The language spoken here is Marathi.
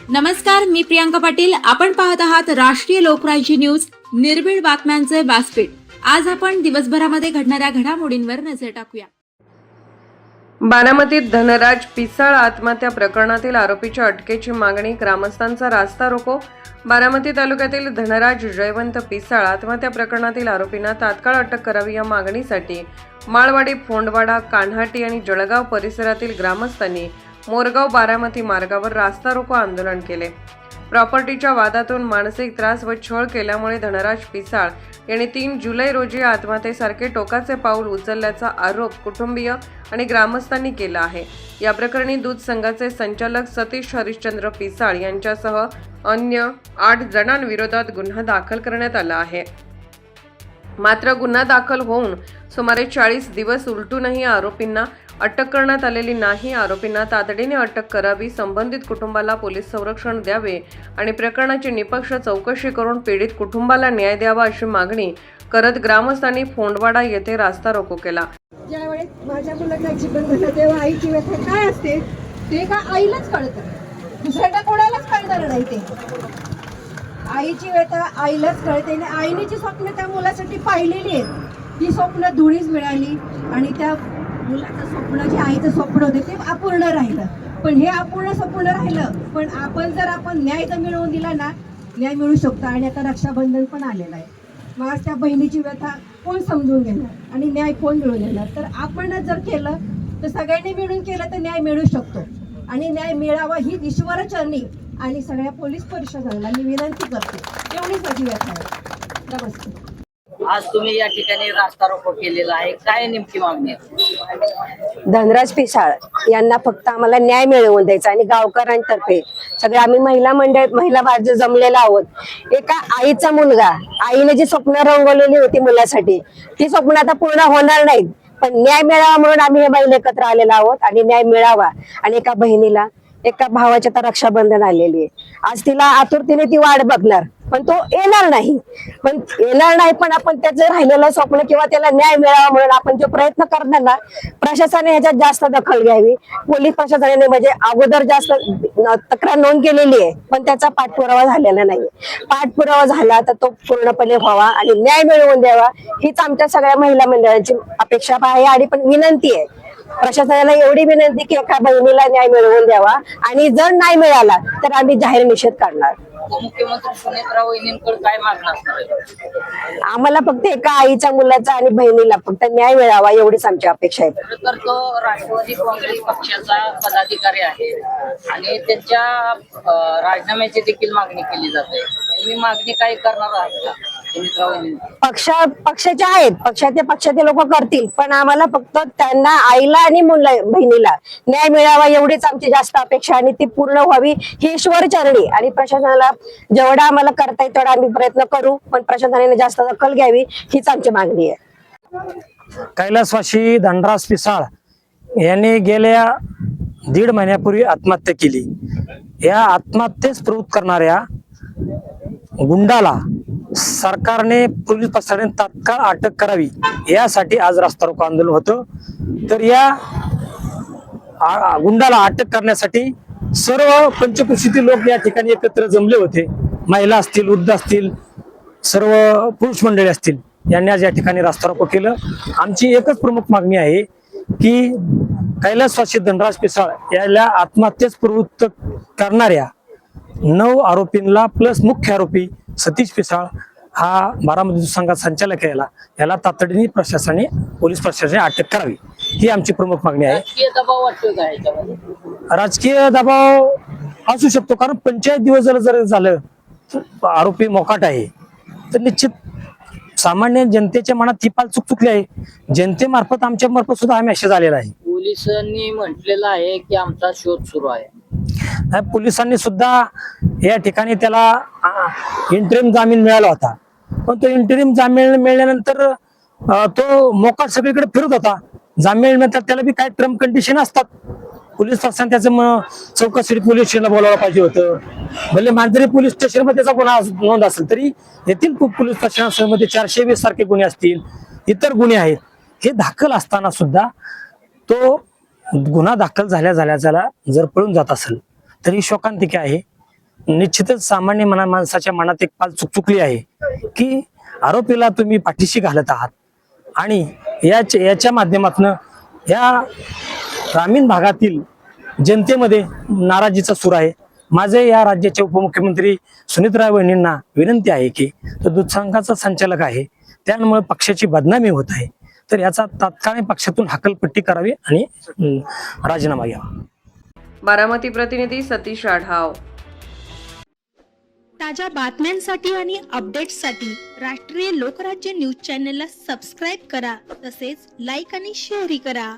नमस्कार, मी प्रियांका पाटील. आपण पाहत आहात राष्ट्रीय लोकराज्य न्यूज, निर्भीड बातम्यांचे व्यासपीठ. आज आपण दिवसभरामध्ये घडणाऱ्या घडामोडींवर नजर टाकूया. बारामतीत धनराज पिसाळ आत्महत्या प्रकरणातील आरोपीच्या अटकेची मागणी, ग्रामस्थांचा रास्ता रोको. बारामती तालुक्यातील धनराज जयवंत पिसाळ आत्महत्या प्रकरणातील आरोपींना तात्काळ अटक करावी या मागणीसाठी माळवाडी, फोंडवाडा, कान्हाटी आणि जळगाव परिसरातील ग्रामस्थांनी मोरगाव बारामती मार्गावर रास्ता रोको आंदोलन केले. प्रॉपर्टीच्या वादातून मानसिक त्रास व छळ केल्यामुळे धनराज पिसाळ यांनी 3 जुलै रोजी आत्महत्येसारखे टोकाचे पाऊल उचलल्याचा आरोप कुटुंबीय आणि ग्रामस्थांनी केला आहे. या प्रकरणी दूध संघाचे संचालक सतीश हरिश्चंद्र पिसाळ यांच्यासह अन्य 8 जणांविरोधात गुन्हा दाखल करण्यात आला आहे. मात्र गुन्हा दाखल होऊन सुमारे 40 दिवस उलटूनही आरोपींना अटक करण्यात आलेली नाही. आरोपींना तातडीने अटक करावी, संबंधित कुटुंबाला पोलीस संरक्षण द्यावे आणि प्रकरणाची निपक्ष चौकशी करून पीडित कुटुंबाला न्याय द्यावा अशी मागणी करत ग्रामस्थांनी फोंडवाडा येथे रास्ता रोको केला. ज्यावेळेस माझ्या मुलाचा जीवन झालं तेव्हा आईची व्यथा काय असते ते का आईलाच कळतं, दुसऱ्या कोणालाच कळणार नाही. ते आईची व्यथा आईलाच कळते आणि आईने जी स्वप्न त्या मुलासाठी पाहिलेली आहेत ती स्वप्न धुळीच मिळाली आणि त्या मुलाचं स्वप्न जे आईचं स्वप्न होते ते अपूर्ण राहिलं. पण हे अपूर्ण स्वप्न राहिलं, पण आपण न्याय जर मिळवून दिला ना, न्याय मिळू शकतो. आणि आता रक्षाबंधन पण आलेलं आहे. मग त्या बहिणीची व्यथा कोण समजून घेणार आणि न्याय कोण मिळवून देणार? तर आपण जर केलं तर सगळ्यांनी मिळून केलं तर न्याय मिळू शकतो. आणि न्याय मिळावा ही ईश्वरचरणी आणि सगळ्या पोलीस परिषदांना मी विनंती करते. एवढीच माझी व्यथा आहे. नमस्ते. आज तुम्ही या ठिकाणी रास्ता रोको केलेला आहे, काय नेमकी मागणी आहे? धनराज पिसाळ यांना फक्त आम्हाला न्याय मिळवून द्यायचा आणि गावकऱ्यांतर्फे सगळे आम्ही महिला भाज्य जमलेला आहोत. एका आईचा मुलगा, आईने जी स्वप्न रंगवलेली होती मुलासाठी, ती स्वप्न आता पूर्ण होणार नाहीत. पण न्याय मिळावा म्हणून आम्ही हे बैल एकत्र आलेलो आहोत आणि न्याय मिळावा. आणि एका बहिणीला, एका भावाच्या तर रक्षाबंधन आलेली आहे. आज तिला आतुरतेने ती वाट बघणार, पण तो येणार नाही. पण आपण त्याचं राहिलेलं स्वप्न किंवा त्याला न्याय मिळावा म्हणून आपण जो प्रयत्न करणार ना, प्रशासनाने ह्याच्यात जास्त दखल घ्यावी. पोलीस प्रशासनाने म्हणजे अगोदर जास्त तक्रार नोंद केलेली आहे, पण त्याचा पाठपुरावा झालेला नाही. पाठपुरावा झाला तर तो पूर्णपणे व्हावा आणि न्याय मिळवून द्यावा हीच आमच्या सगळ्या महिला मंडळांची अपेक्षा आहे. आणि पण विनंती आहे प्रशासनाला, एवढी विनंती की एका बहिणीला न्याय मिळवून द्यावा आणि जर नाही मिळाला तर आम्ही जाहीर निषेध करणार. मुख्यमंत्री सुनेत्रा वहिनींकडे काय मागणं असणार आहे? आम्हाला फक्त एका आईच्या मुलाचा आणि बहिणीला फक्त न्याय मिळावा एवढीच आमची अपेक्षा आहे. तर तो राष्ट्रवादी काँग्रेस पक्षाचा पदाधिकारी आहे आणि त्यांच्या राजीनाम्याची देखील मागणी केली जाते. तुम्ही मागणी काय करणार आहात का सुनेत्रा वहिनी? पक्षाचे आहेत, पक्षाचे लोक करतील, पण आम्हाला फक्त त्यांना, आईला आणि बहिणीला न्याय मिळावा एवढीच आमची जास्त अपेक्षा आणि ती पूर्ण व्हावी ही ईश्वरचरणी. आणि प्रशासनाला जेवढा आम्हाला करता येईल तेवढा आम्ही प्रयत्न करू, पण प्रशासनाने जास्त दखल घ्यावी हीच आमची मागणी आहे. कैलासवासी धनराज पिसाळ यांनी गेल्या 1.5 महिन्यापूर्वी आत्महत्या केली. या आत्महत्येस प्रवृत्त करणाऱ्या गुंडाला सरकारने, पोलीस प्रशासनाने तात्काळ अटक करावी यासाठी आज रास्ता रोको आंदोलन होतं. तर या गुंडाला अटक करण्यासाठी सर्व पंचकृषीतील लोक या ठिकाणी एकत्र जमले होते. महिला असतील, वृद्ध असतील, सर्व पुरुष मंडळी असतील, यांनी आज या ठिकाणी रास्ता रोको केलं. आमची एकच प्रमुख मागणी आहे की कैलासवासी धनराज पिसाळ याला आत्महत्येस प्रवृत्त करणाऱ्या 9 आरोपींना प्लस मुख्य आरोपी सतीश पिसाळ हा बारामती संघात संचालक याला तातडीने प्रशासनाने, पोलीस प्रशासनाने अटक करावी ही आमची प्रमुख मागणी आहे. राजकीय दबाव वाटतो का ह्याच्यामध्ये? राजकीय दबाव असू शकतो, कारण पंचायत दिवस जर झालं, आरोपी मोकाट आहे, तर निश्चित सामान्य जनतेच्या मनात ही पाल चुकली आहे. जनतेमार्फत, आमच्या मार्फत सुद्धा हा मेसेज आलेला आहे. पोलिसांनी म्हटलेलं आहे की आमचा शोध सुरू आहे. पोलिसांनी सुद्धा या ठिकाणी त्याला इंटरिम जामीन मिळाला होता, पण तो इंटरिम जामीन मिळाल्यानंतर तो मोकाट सगळीकडे फिरत होता. जामीन मिळाल्यानंतर त्याला बी काही टर्म कंडिशन असतात. पोलीस प्रशासन त्याचं चौकशी पोलीस स्टेशनला बोलावलं पाहिजे होतं. भले मांजरी पोलीस स्टेशन मध्ये त्याचा गुन्हा नोंद असेल तरी येथील पोलीस प्रशासनामध्ये 420 सारखे गुन्हे असतील, इतर गुन्हे आहेत, हे दाखल असताना सुद्धा तो गुन्हा दाखल झाल्या जर पळून जात असेल तर ही शोकांतिका आहे. निश्चितच सामान्य माणसाच्या मनात एक पाल चुकचुकली आहे की आरोपीला तुम्ही पाठीशी घालत आहात आणि याच्या माध्यमातून या ग्रामीण भागातील जनतेमध्ये नाराजीचा सूर आहे. माझे या राज्याचे उपमुख्यमंत्री सुनीतराव वहिनींना विनंती आहे की तो दूधसंघाचा संचालक आहे, त्यामुळे पक्षाची बदनामी होत आहे, तर याचा तात्काळ पक्षातून हकलपट्टी करावी आणि राजीनामा घ्यावा. बारामती प्रतिनिधी सतीश आढाव. ताज्या बातम्यांसाठी आणि अपडेट्ससाठी राष्ट्रीय लोकराज्य न्यूज चॅनलला सबस्क्राईब करा, तसेच लाईक आणि शेअरही करा.